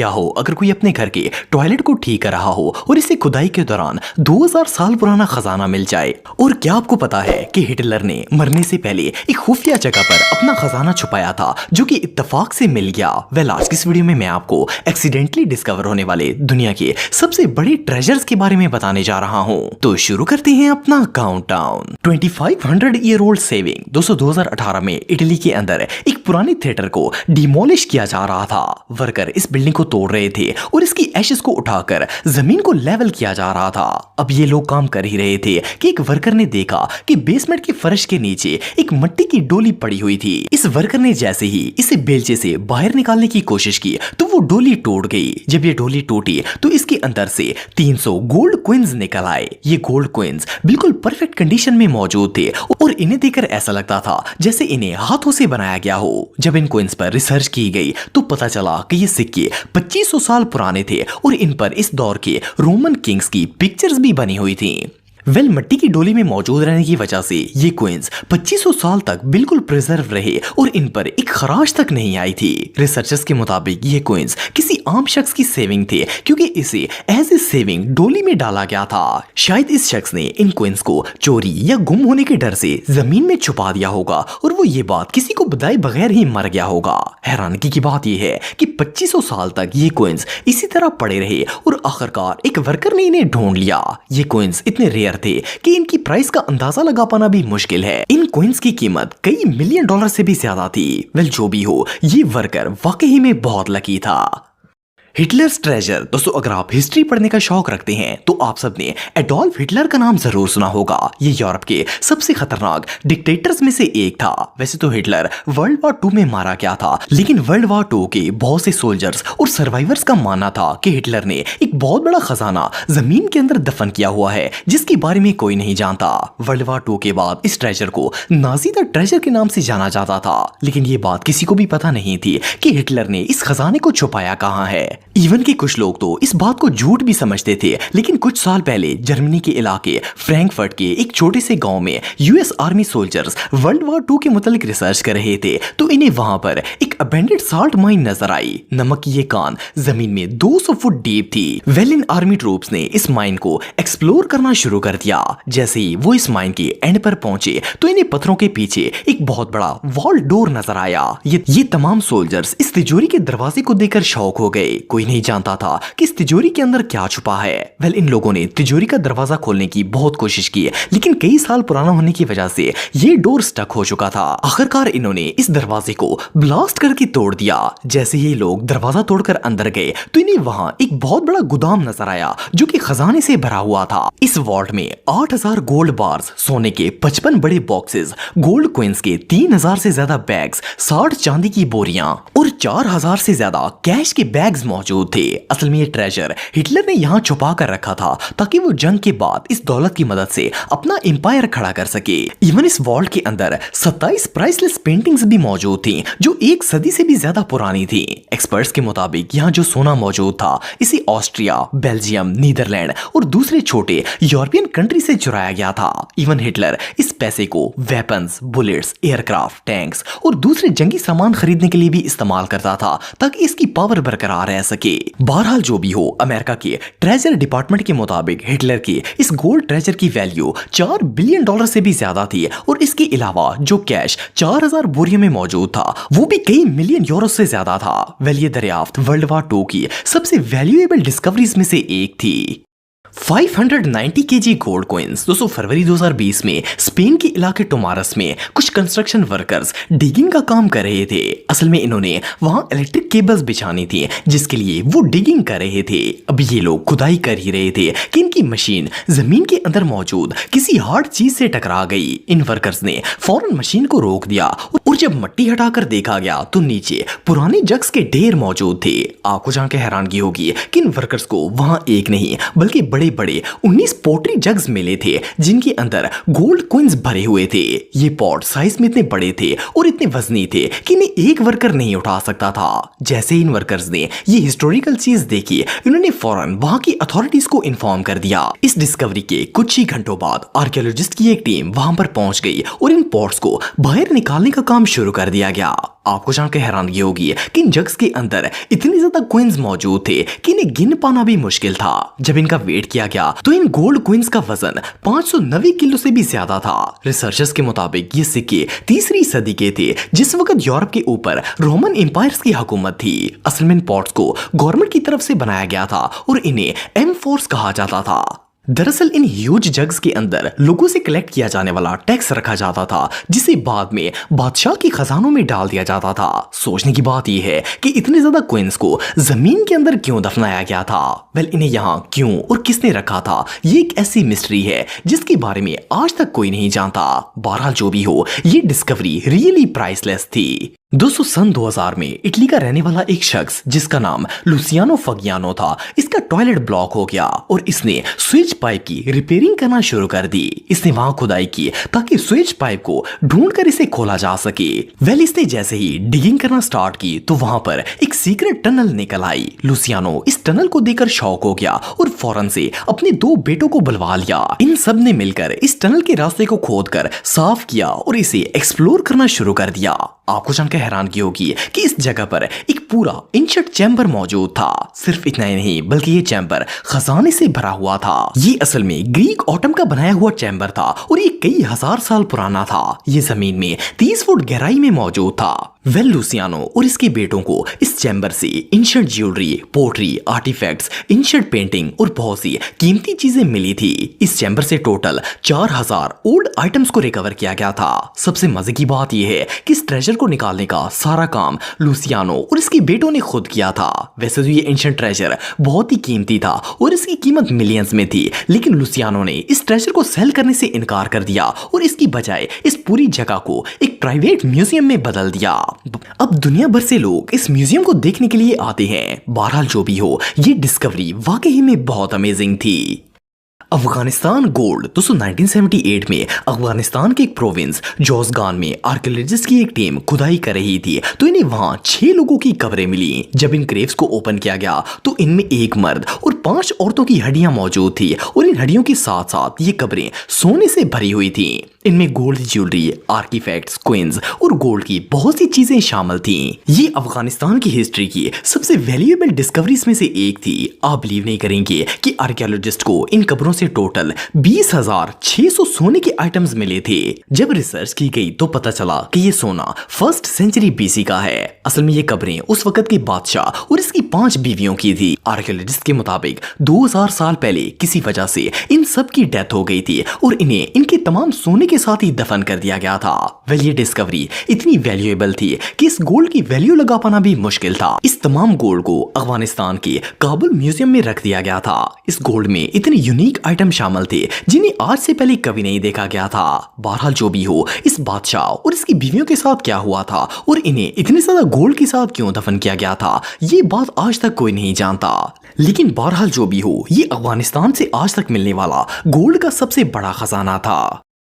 क्या हो अगर कोई अपने घर के टॉयलेट को ठीक कर रहा हो और इसे खुदाई के दौरान 2000 साल पुराना खजाना मिल जाए। और क्या आपको पता है कि हिटलर ने मरने से पहले एक खुफिया जगह पर अपना खजाना छुपाया था जो कि इत्तेफाक से मिल गया। वेल, आज की इस वीडियो में मैं आपको एक्सीडेंटली डिस्कवर होने वाले दुनिया के सबसे बड़े ट्रेजर्स के बारे में बताने जा रहा हूँ। तो शुरू करते हैं अपना काउंटडाउन। 2500 year old saving. दोस्तों 2018 में इटली के अंदर एक पुरानी थिएटर को डिमोलिश किया जा रहा था। वर्कर इस बिल्डिंग को तोड़ रहे थे और इसकी एशेस को उठाकर जमीन को लेवल किया जा रहा था। अब ये लोग काम कर ही रहे थे कि एक वर्कर ने देखा कि बेसमेंट के फर्श के नीचे एक मिट्टी की डोली पड़ी हुई थी। इस वर्कर ने जैसे ही इसे बेलचे से बाहर निकालने की कोशिश की तो वो डोली टूट गई। जब ये डोली टूटी तो इसके अंदर से 300 गोल्ड क्विंस निकल आए। ये गोल्ड क्विंस बिल्कुल परफेक्ट कंडीशन में मौजूद थे और इन्हें देखकर ऐसा लगता था जैसे इन्हें हाथों से बनाया गया हो। जब इन क्विंस पर रिसर्च की गई तो पता चला कि ये सिक्के 2500 साल पुराने थे और इन पर इस दौर के रोमन किंग्स की पिक्चर्स भी बनी हुई थी। वेल, मिट्टी की डोली में मौजूद रहने की वजह से ये क्विंस 2500 साल तक बिल्कुल प्रिजर्व रहे और इन पर एक खराश तक नहीं आई थी। रिसर्चर्स के मुताबिक ये क्विंस किसी आम शख्स की सेविंग थे क्योंकि इसे एज ए सेविंग डोली में डाला गया था। शायद इस शख्स ने इन क्विंस को चोरी या गुम होने के डर से जमीन में छुपा दिया होगा और वो ये बात किसी को बताए बगैर ही मर गया होगा। हैरानगी की बात यह है कि 2500 साल तक ये क्विंस इसी तरह पड़े रहे और आखिरकार एक वर्कर ने इन्हें ढूंढ लिया। ये क्विंस इतने रेयर थे कि इनकी प्राइस का अंदाजा लगा पाना भी मुश्किल है। इन कॉइंस की कीमत कई मिलियन डॉलर से भी ज्यादा थी। वेल, जो भी हो, ये वर्कर वाकई में बहुत लकी था। Hitler's treasure. दोस्तों अगर आप हिस्ट्री पढ़ने का शौक रखते हैं तो आप सबने एडोल्फ हिटलर का नाम जरूर सुना होगा। ये यूरोप के सबसे खतरनाक डिक्टेटर्स में से एक था। वैसे तो हिटलर वर्ल्ड वॉर 2 में मारा गया था, लेकिन वर्ल्ड वॉर 2 के बहुत से सोल्जर्स और सर्वाइवर्स का मानना था कि हिटलर ने एक बहुत बड़ा खजाना जमीन के अंदर दफन किया हुआ है जिसके बारे में कोई नहीं जानता। वर्ल्ड वॉर 2 के बाद इस ट्रेजर को नाजी द ट्रेजर के नाम से जाना जाता था, लेकिन ये बात किसी को भी पता नहीं थी कि हिटलर ने इस खजाने को छुपाया कहाँ है। इवन के कुछ लोग तो इस बात को झूठ भी समझते थे, लेकिन कुछ साल पहले जर्मनी के इलाके फ्रैंकफर्ट के एक छोटे से गांव में US army soldiers world war 2 के मुतालिक रिसर्च कर रहे थे तो इन्हें वहां पर एक अबेंडेड साल्ट माइन नजर आई। नमक की ये कान जमीन में 200 फुट डीप थी। वेल, इन आर्मी ट्रूप्स ने इस माइन को एक्सप्लोर करना शुरू कर दिया। जैसे ही वो इस माइन के एंड पर पहुंचे तो इन्हें पत्थरों के पीछे एक बहुत बड़ा वॉल डोर नजर आया। ये तमाम सोल्जर्स इस तिजोरी के दरवाजे को देखकर शॉक हो गए। कोई नहीं जानता था कि इस तिजोरी के अंदर क्या छुपा है। वेल, इन लोगों ने तिजोरी का दरवाजा खोलने की बहुत कोशिश की, लेकिन कई साल पुराना होने की वजह से ये डोर स्टक हो चुका था। आखिरकार इन्होंने इस दरवाजे को ब्लास्ट करके तोड़ दिया। जैसे ही लोग दरवाजा तोड़कर अंदर गए तो इन्हें वहां एक बहुत बड़ा गोदाम नजर आया जो कि खजाने से भरा हुआ था। इस वॉल्ट में 8000 गोल्ड बार्स, सोने के 55 बड़े बॉक्सेस, गोल्ड क्विंस के 3000 से ज्यादा बैग्स, 60 चांदी की बोरियां और 4000 से ज्यादा कैश के बैग्स मौजूद थे। असल में ये ट्रेजर हिटलर ने यहाँ छुपा कर रखा था ताकि वो जंग के बाद इस दौलत की मदद से अपना एम्पायर खड़ा कर सके। इवन इस वॉल्ट के अंदर 27 प्राइसलेस पेंटिंग्स भी मौजूद थी जो एक सदी से भी ज्यादा पुरानी थी। एक्सपर्ट्स के मुताबिक यहाँ जो सोना मौजूद था इसे ऑस्ट्रिया, बेल्जियम, नीदरलैंड और दूसरे छोटे यूरोपियन कंट्री से चुराया गया था। इवन हिटलर इस पैसे को वेपन्स, बुलेट्स, एयरक्राफ्ट, टैंक्स और दूसरे जंगी सामान खरीदने के लिए भी इस्तेमाल करता था ताकि इसकी पावर बरकरार रह सके। बहरहाल जो भी हो, अमेरिका के ट्रेजर डिपार्टमेंट के मुताबिक हिटलर के इस गोल्ड ट्रेजर की वैल्यू 4 बिलियन डॉलर से भी ज्यादा थी और इसके अलावा जो कैश 4000 बोरियों में मौजूद था वो भी कई मिलियन यूरो से ज्यादा था। वेल, ये दरियाफ्त वर्ल्ड वॉर 2 की सबसे वैल्यूएबल डिस्कवरीज में से एक थी। 590 केजी गोल्ड कॉइंस। दोस्तों फरवरी 2020 में स्पेन के इलाके टोमारस में कुछ कंस्ट्रक्शन वर्कर्स डिगिंग का काम कर रहे थे। असल में इन्होंने वहां इलेक्ट्रिक केबल्स बिछानी थी जिसके लिए वो डिगिंग कर रहे थे। अब ये लोग खुदाई कर ही रहे थे कि इनकी मशीन जमीन के अंदर मौजूद किसी हार्ड चीज से टकरा गई। इन वर्कर्स ने फौरन मशीन को रोक दिया और जब मिट्टी हटाकर देखा गया तो नीचे पुराने जग्स के ढेर मौजूद थे। आपको जान के हैरानगी होगी कि इन वर्कर्स को वहां एक नहीं बल्कि बड़े बड़े 19 पोट्री जग्स मिले थे जिनके अंदर गोल्ड कॉइंस भरे हुए थे। ये पॉट साइज में इतने बड़े थे और इतने वजनी थे कि इन्हें एक वर्कर नहीं उठा सकता था। जैसे इन वर्कर्स ने ये हिस्टोरिकल चीज देखी, इन्होंने फौरन वहां की अथॉरिटीज को इन्फॉर्म कर दिया। इस डिस्कवरी के कुछ ही घंटों बाद आर्कियोलॉजिस्ट की एक टीम वहां पर पहुंच गई और इन पॉट्स को बाहर निकालने का काम शुरू कर दिया गया। आपको जानकर हैरानगी होगी कि इन जग्स के अंदर इतने ज्यादा कॉइन्स मौजूद थे कि इन्हें गिन पाना भी मुश्किल था। जब इनका वेट किया गया तो इन गोल्ड कॉइन्स का वजन 590 किलो से भी ज्यादा था। रिसर्चर्स के मुताबिक ये सिक्के 3री सदी के थे, जिस वक्त यूरोप के ऊपर रोमन एम्पायर्स की हुकूमत थी। असल में इन पॉट्स को गवर्नमेंट की तरफ से बनाया गया था और इन्हें एम्फोर्स कहा जाता था। दरअसल इन ह्यूज जग्स के अंदर लोगों से कलेक्ट किया जाने वाला टैक्स रखा जाता था, जिसे बाद में बादशाह के खजानों में डाल दिया जाता था। सोचने की बात यह है कि इतने ज्यादा कॉइन्स को जमीन के अंदर क्यों दफनाया गया था। इन्हें यहाँ क्यों और किसने रखा था, ये एक ऐसी मिस्ट्री है जिसके बारे में आज तक कोई नहीं जानता। बहरहाल जो भी हो, ये डिस्कवरी रियली प्राइसलेस थी। दोस्तों, सन 2000 में इटली का रहने वाला एक शख्स जिसका नाम लुसियानो फगियानो था, इसका टॉयलेट ब्लॉक हो गया और इसने स्विच पाइप की रिपेयरिंग करना शुरू कर दी। इसने वहां खुदाई की ताकि स्विच पाइप को ढूंढकर इसे खोला जा सके। इसने जैसे ही डिगिंग करना स्टार्ट की तो वहां पर एक सीक्रेट टनल निकल आई। लुसियानो इस टनल को देखकर शॉक हो गया और फौरन से अपने 2 बेटों को बुलवा लिया। इन सब ने मिलकर इस टनल के रास्ते को खोदकर साफ किया और इसे एक्सप्लोर करना शुरू कर दिया। आपको जानकर हैरानगी होगी कि इस जगह पर एक पूरा एंशिएंट चैम्बर मौजूद था। सिर्फ इतना ही नहीं, बल्कि ये चैम्बर खजाने से भरा हुआ था। ये असल में ग्रीक ऑटम का बनाया हुआ चैम्बर था और ये कई हजार साल पुराना था। ये जमीन में 30 फुट गहराई में मौजूद था। लुसियानो और इसके बेटों को इस चैम्बर से ancient jewellery, pottery, artefacts, ancient painting और बहुत सी कीमती चीजें मिली थी। इस चैम्बर से टोटल 4000 ओल्ड आइटम्स को रिकवर किया गया था। सबसे मजे की बात यह है कि इस ट्रेजर को निकालने का सारा काम लुसियानो और इसके बेटों ने खुद किया था। वैसे तो ये एंशिएंट ट्रेजर बहुत ही कीमती था और इसकी कीमत मिलियंस में थी, लेकिन लुसियानो ने इस ट्रेजर को सेल करने से इनकार कर दिया और इसकी बजाय इस पूरी जगह को एक प्राइवेट म्यूजियम में बदल दिया। अब दुनिया भर से लोग इस म्यूजियम को देखने के लिए आते हैं। बहरहाल जो भी हो, ये डिस्कवरी वाकई में बहुत अमेजिंग थी। अफगानिस्तान गोल्ड। दोस्तों 1978 में अफगानिस्तान के एक प्रोविंस जोसगान में आर्कियोलॉजिस्ट की एक टीम खुदाई कर रही थी तो इन्हें वहां 6 लोगों की कब्रें मिली। जब इन ग्रेव्स को ओपन किया गया तो इनमें एक मर्द और 5 औरतों की हड्डियां मौजूद थी और इन हड्डियों के साथ साथ ये कब्रें सोने से भरी हुई थी। इनमें गोल्ड ज्वेलरी, आर्टिफैक्ट्स, क्विंस और गोल्ड की बहुत सी चीजें शामिल थीं। ये अफगानिस्तान की हिस्ट्री की सबसे वैल्यूएबल डिस्कवरीज में से एक थी। आप बिलीव नहीं करेंगे कि आर्कियोलॉजिस्ट को इन कब्रों से टोटल 20,600 सोने के आइटम्स मिले थे। जब रिसर्च की गई तो पता चला कि ये सोना 1st सेंचुरी BC का है। असल में ये कब्रें उस वक्त के बादशाह और इसकी 5 बीवियों की थी। आर्कियोलॉजिस्ट के मुताबिक 2000 साल पहले किसी वजह से इन सब की डेथ हो गई थी और इन्हें इनके तमाम सोने के साथ ही दफन कर दिया गया था। ये डिस्कवरी इतनी वैल्यूएबल थी कि इस गोल्ड की वैल्यू लगा पाना भी मुश्किल था। इस तमाम गोल्ड को अफगानिस्तान के काबुल म्यूजियम में रख दिया गया था। इस गोल्ड में इतने यूनिक आइटम शामिल थे जिन्हें आज से पहले कभी नहीं देखा गया था। बहरहाल जो भी हो, इस बादशाह और इसकी बीवियों के साथ क्या हुआ था और इन्हें इतने ज्यादा गोल्ड के साथ क्यों दफन किया गया था, ये बात आज तक कोई नहीं जानता। लेकिन बहरहाल जो भी हो, ये अफगानिस्तान से आज तक मिलने वाला गोल्ड का सबसे बड़ा खजाना था।